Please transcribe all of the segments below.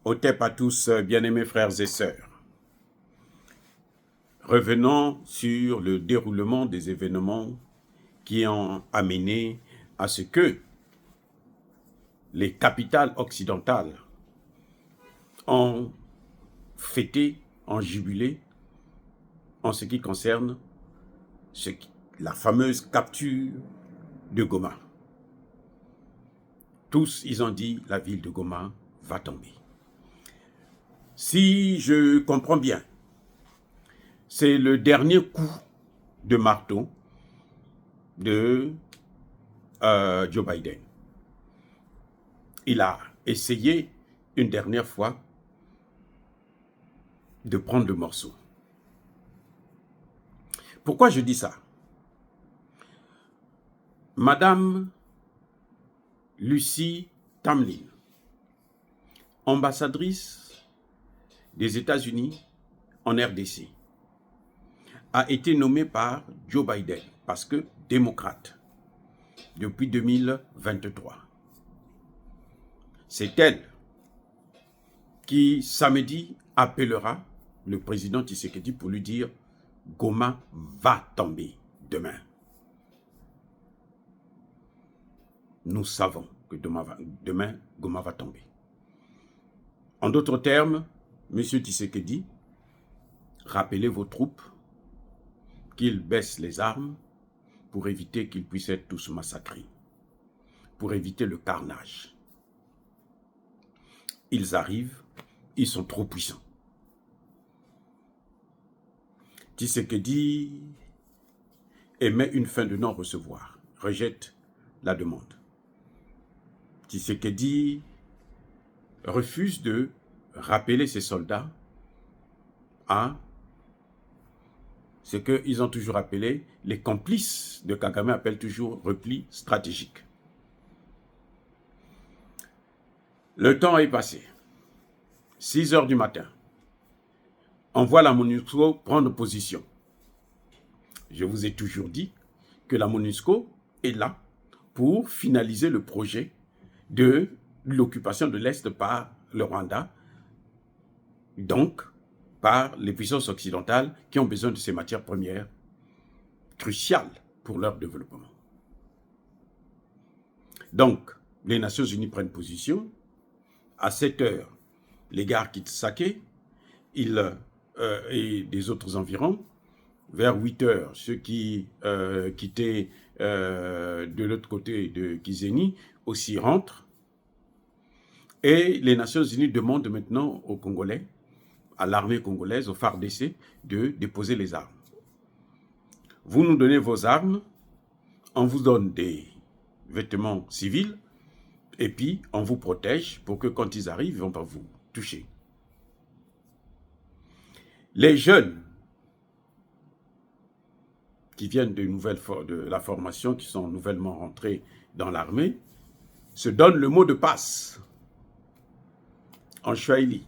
Otep à tous, bien-aimés frères et sœurs. Revenons sur le déroulement des événements qui ont amené à ce que les capitales occidentales ont fêté, ont jubilé en ce qui concerne la fameuse capture de Goma. Tous, ils ont dit, la ville de Goma va tomber. Si je comprends bien, c'est le dernier coup de marteau de Joe Biden. Il a essayé une dernière fois de prendre le morceau. Pourquoi je dis ça? Madame Lucie Tamlin, ambassadrice des États-Unis en RDC, a été nommée par Joe Biden parce que démocrate depuis 2023. C'est elle qui, samedi, appellera le président Tshisekedi pour lui dire « Goma va tomber demain ». Nous savons que demain, Goma va tomber. En d'autres termes, M. Tshisekedi, rappelez vos troupes qu'ils baissent les armes pour éviter qu'ils puissent être tous massacrés, pour éviter le carnage. Ils arrivent, ils sont trop puissants. Tshisekedi émet une fin de non-recevoir, rejette la demande. Tshisekedi refuse de rappeler ses soldats à ce qu'ils ont toujours appelé, les complices de Kagame appellent toujours repli stratégique. Le temps est passé. 6 heures du matin. On voit la MONUSCO prendre position. Je vous ai toujours dit que la MONUSCO est là pour finaliser le projet de l'occupation de l'Est par le Rwanda, donc par les puissances occidentales qui ont besoin de ces matières premières cruciales pour leur développement. Donc, les Nations Unies prennent position. À 7 heures, les gars quittent Saké et des autres environs. Vers 8 heures, ceux qui quittaient de l'autre côté de Kizeni aussi rentrent. Et les Nations Unies demandent maintenant aux Congolais, à l'armée congolaise, au FARDC, de déposer les armes. Vous nous donnez vos armes, on vous donne des vêtements civils, et puis on vous protège pour que quand ils arrivent, ils ne vont pas vous toucher. Les jeunes qui viennent de la formation, qui sont nouvellement rentrés dans l'armée, se donnent le mot de passe en Swahili.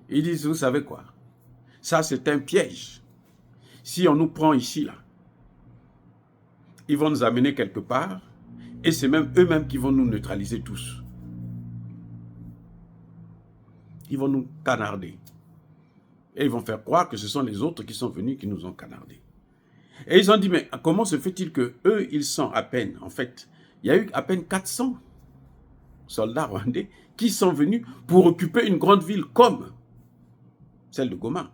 Ils disent, vous savez quoi? Ça, c'est un piège. Si on nous prend ici, là, ils vont nous amener quelque part, et c'est même eux-mêmes qui vont nous neutraliser tous. Ils vont nous canarder. Et ils vont faire croire que ce sont les autres qui sont venus qui nous ont canardés. Et ils ont dit, mais comment se fait-il que eux, ils sont à peine, en fait, il y a eu à peine 400 soldats rwandais qui sont venus pour occuper une grande ville comme celle de Goma.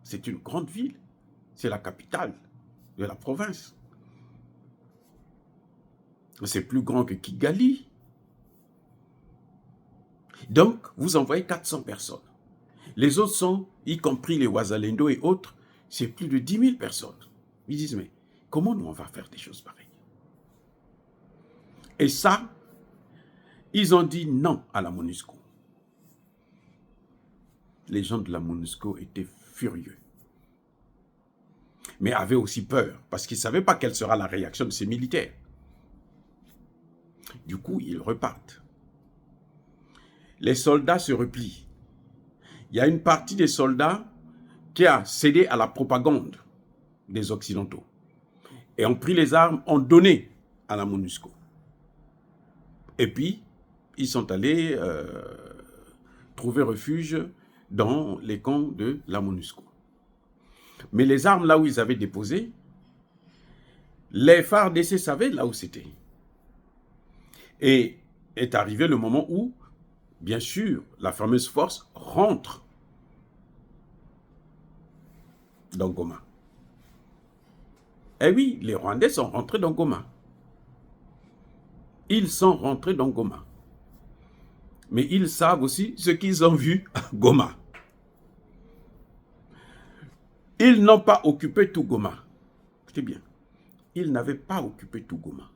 C'est une grande ville. C'est la capitale de la province. C'est plus grand que Kigali. Donc, vous envoyez 400 personnes. Les autres sont, y compris les Wazalendo et autres, c'est plus de 10 000 personnes. Ils disent, mais comment nous on va faire des choses pareilles? Et ça, ils ont dit non à la MONUSCO. Les gens de la MONUSCO étaient furieux. Mais avaient aussi peur, parce qu'ils ne savaient pas quelle sera la réaction de ces militaires. Du coup, ils repartent. Les soldats se replient. Il y a une partie des soldats qui a cédé à la propagande des Occidentaux et ont pris les armes, ont donné à la MONUSCO. Et puis, ils sont allés trouvé refuge dans les camps de la MONUSCO. Mais les armes là où ils avaient déposé, les FARDC savaient là où c'était. Et est arrivé le moment où, bien sûr, la fameuse force rentre dans Goma. Eh oui, les Rwandais sont rentrés dans Goma. Ils sont rentrés dans Goma. Mais ils savent aussi ce qu'ils ont vu à Goma. Ils n'ont pas occupé tout Goma. Écoutez bien. Ils n'avaient pas occupé tout Goma.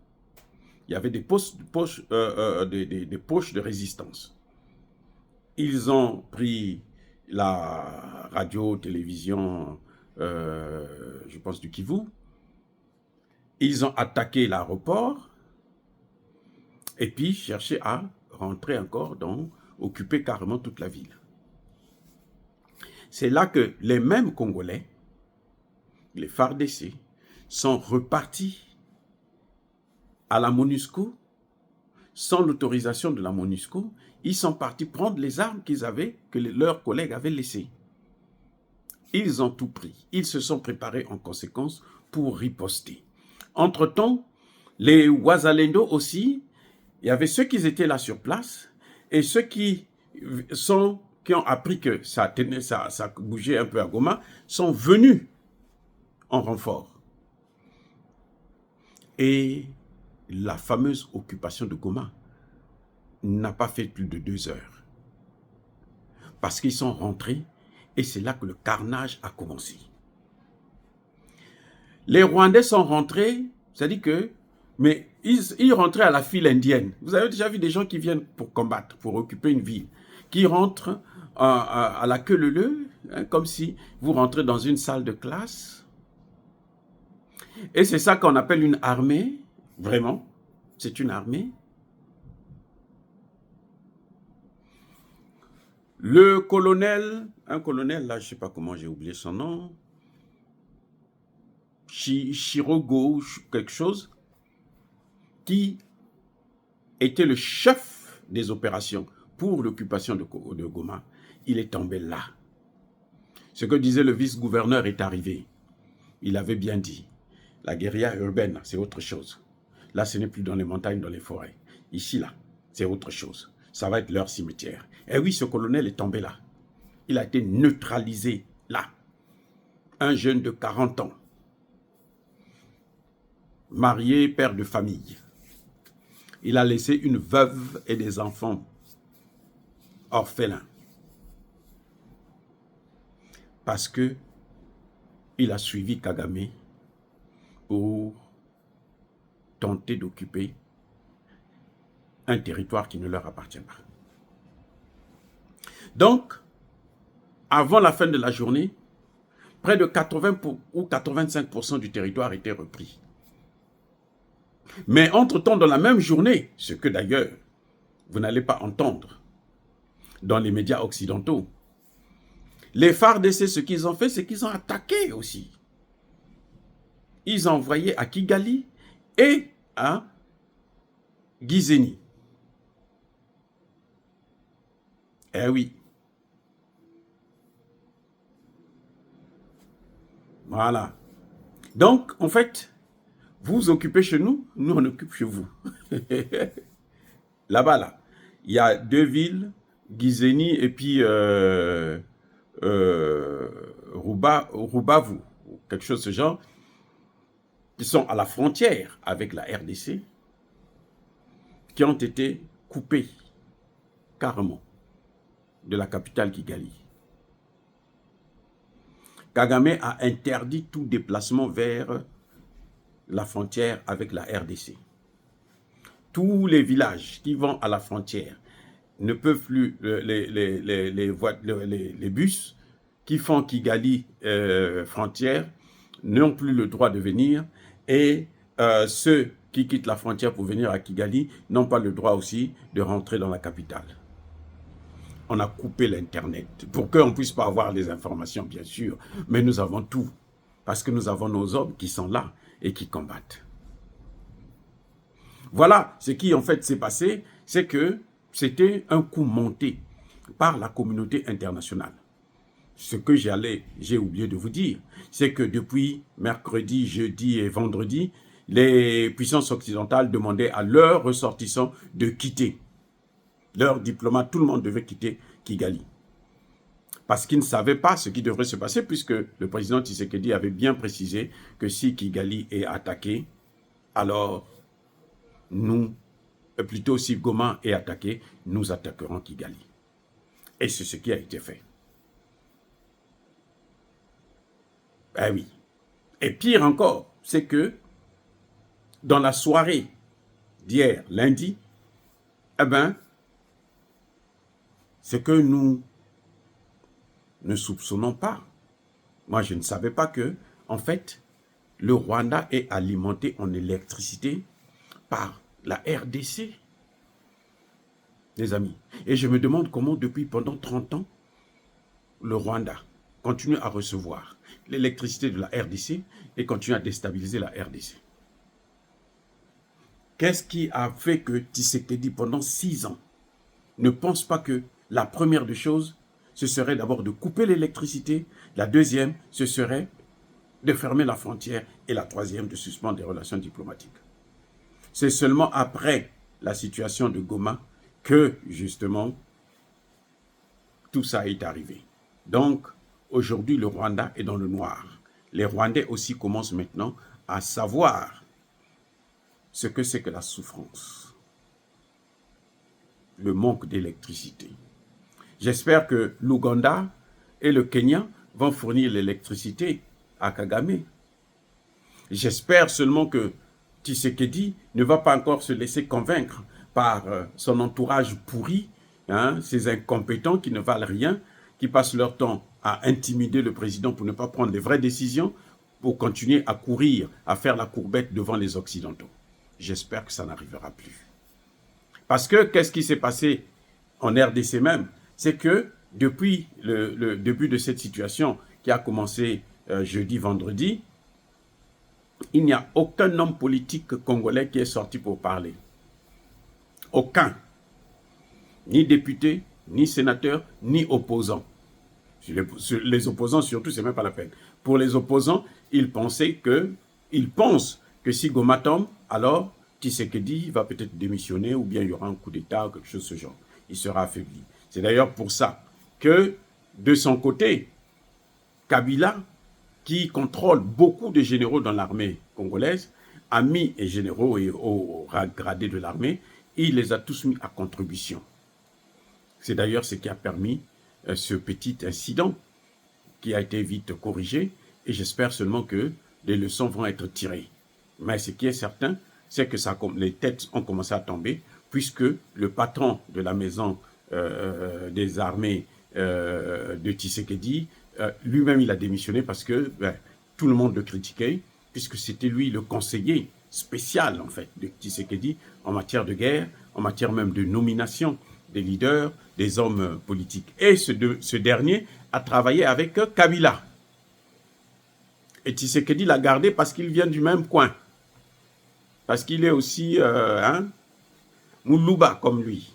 Il y avait des poches de résistance. Ils ont pris la radio, télévision, je pense du Kivu. Ils ont attaqué l'aéroport et puis cherché à rentrer encore occuper carrément toute la ville. C'est là que les mêmes Congolais, les FARDC, sont repartis à la MONUSCO, sans l'autorisation de la MONUSCO. Ils sont partis prendre les armes que leurs collègues avaient laissées. Ils ont tout pris. Ils se sont préparés en conséquence pour riposter. Entre-temps, les Wazalendo aussi, il y avait ceux qui étaient là sur place et ceux qui ont appris que ça bougeait un peu à Goma, sont venus en renfort. Et la fameuse occupation de Goma n'a pas fait plus de 2 heures. Parce qu'ils sont rentrés et c'est là que le carnage a commencé. Les Rwandais sont rentrés, c'est-à-dire que, mais ils rentraient à la file indienne. Vous avez déjà vu des gens qui viennent pour combattre, pour occuper une ville, qui rentrent à la queue leu-leu, hein, comme si vous rentrez dans une salle de classe. Et c'est ça qu'on appelle une armée, vraiment, c'est une armée. Le colonel, un colonel, là, je ne sais pas comment j'ai oublié son nom, Chirogo, quelque chose, qui était le chef des opérations pour l'occupation de Goma, il est tombé là. Ce que disait le vice-gouverneur est arrivé. Il avait bien dit, la guérilla urbaine, c'est autre chose. Là, ce n'est plus dans les montagnes, dans les forêts. Ici, là, c'est autre chose. Ça va être leur cimetière. Et oui, ce colonel est tombé là. Il a été neutralisé là. Un jeune de 40 ans. Marié, père de famille. Il a laissé une veuve et des enfants orphelins. Parce que il a suivi Kagame pour tenter d'occuper un territoire qui ne leur appartient pas. Donc, avant la fin de la journée, près de 80 ou 85% du territoire était repris. Mais entre-temps, dans la même journée, ce que d'ailleurs, vous n'allez pas entendre dans les médias occidentaux, les FARDC, ce qu'ils ont fait, c'est qu'ils ont attaqué aussi. Ils ont envoyé à Kigali et à Gisenyi. Eh oui. Voilà. Donc, en fait, vous occupez chez nous, nous on occupe chez vous. Là-bas, là, il y a 2 villes, Gisenyi et puis Rubavu, quelque chose de ce genre, qui sont à la frontière avec la RDC, qui ont été coupés carrément de la capitale Kigali. Kagame a interdit tout déplacement vers la frontière avec la RDC. Tous les villages qui vont à la frontière ne peuvent plus, les bus qui font Kigali frontière n'ont plus le droit de venir et ceux qui quittent la frontière pour venir à Kigali n'ont pas le droit aussi de rentrer dans la capitale. On a coupé l'Internet pour qu'on ne puisse pas avoir les informations, bien sûr, mais nous avons tout parce que nous avons nos hommes qui sont là et qui combattent. Voilà ce qui en fait s'est passé, c'est que c'était un coup monté. par la communauté internationale. Ce que j'ai oublié de vous dire, c'est que depuis mercredi, jeudi et vendredi, les puissances occidentales demandaient à leurs ressortissants de quitter. Leurs diplomates, tout le monde devait quitter Kigali. Parce qu'ils ne savaient pas ce qui devrait se passer, puisque le président Tshisekedi avait bien précisé que si Kigali est attaqué, alors nous, plutôt si Goma est attaqué, nous attaquerons Kigali. Et c'est ce qui a été fait. Eh oui. Et pire encore, c'est que dans la soirée d'hier, lundi, eh bien, ce que nous ne soupçonnons pas, moi je ne savais pas que, en fait, le Rwanda est alimenté en électricité par la RDC, les amis. Et je me demande comment, pendant 30 ans, le Rwanda continue à recevoir l'électricité de la RDC et continue à déstabiliser la RDC. Qu'est-ce qui a fait que Tshisekedi, pendant 6 ans, ne pense pas que la première des choses, ce serait d'abord de couper l'électricité, la deuxième, ce serait de fermer la frontière, et la troisième, de suspendre des relations diplomatiques. C'est seulement après la situation de Goma que, justement, tout ça est arrivé. Donc, aujourd'hui, le Rwanda est dans le noir. Les Rwandais aussi commencent maintenant à savoir ce que c'est que la souffrance, le manque d'électricité. J'espère que l'Ouganda et le Kenya vont fournir l'électricité à Kagame. J'espère seulement que Tshisekedi ne va pas encore se laisser convaincre par son entourage pourri, ces incompétents qui ne valent rien, qui passent leur temps à intimider le président pour ne pas prendre les vraies décisions, pour continuer à courir, à faire la courbette devant les Occidentaux. J'espère que ça n'arrivera plus. Parce que, qu'est-ce qui s'est passé en RDC même? C'est que depuis le début de cette situation qui a commencé jeudi, vendredi, il n'y a aucun homme politique congolais qui est sorti pour parler. Aucun. Ni député, ni sénateur, ni opposant. Les opposants surtout, c'est même pas la peine. Pour les opposants, ils pensent que si Goma tombe, alors Tshisekedi va peut-être démissionner ou bien il y aura un coup d'État ou quelque chose de ce genre. Il sera affaibli. C'est d'ailleurs pour ça que, de son côté, Kabila, qui contrôle beaucoup de généraux dans l'armée congolaise, amis et généraux et hauts gradés de l'armée, il les a tous mis à contribution. C'est d'ailleurs ce qui a permis ce petit incident qui a été vite corrigé, et j'espère seulement que les leçons vont être tirées. Mais ce qui est certain, c'est que les têtes ont commencé à tomber, puisque le patron de la maison des armées de Tshisekedi, lui-même il a démissionné parce que tout le monde le critiquait, puisque c'était lui le conseiller spécial en fait de Tshisekedi en matière de guerre, en matière même de nomination des leaders, des hommes politiques. Et ce dernier a travaillé avec Kabila. Et Tshisekedi l'a gardé parce qu'il vient du même coin. Parce qu'il est aussi Moulouba comme lui.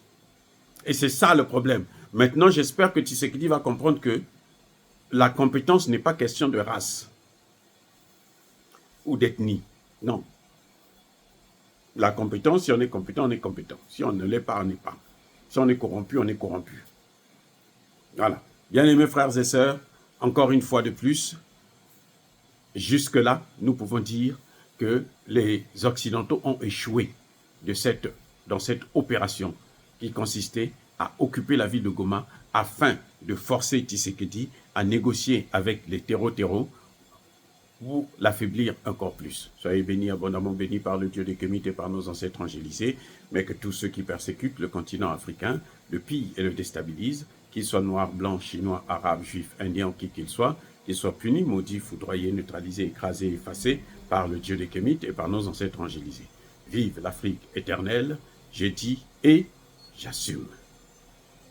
Et c'est ça le problème. Maintenant, j'espère que Tshisekedi va comprendre que la compétence n'est pas question de race ou d'ethnie. Non. La compétence, si on est compétent, on est compétent. Si on ne l'est pas, on n'est pas. Si on est corrompu, on est corrompu. Voilà. Bien-aimés frères et sœurs, encore une fois de plus, jusque-là, nous pouvons dire que les Occidentaux ont échoué dans cette opération qui consistait à occuper la ville de Goma afin de forcer Tshisekedi à négocier avec les terreaux pour l'affaiblir encore plus. Soyez bénis, abondamment bénis par le Dieu des Kémites et par nos ancêtres angélisés, mais que tous ceux qui persécutent le continent africain le pillent et le déstabilisent, qu'ils soient noirs, blancs, chinois, arabes, juifs, indiens, qui qu'ils soient punis, maudits, foudroyés, neutralisés, écrasés, effacés par le Dieu des Kémites et par nos ancêtres angélisés. Vive l'Afrique éternelle, j'ai dit et j'assume.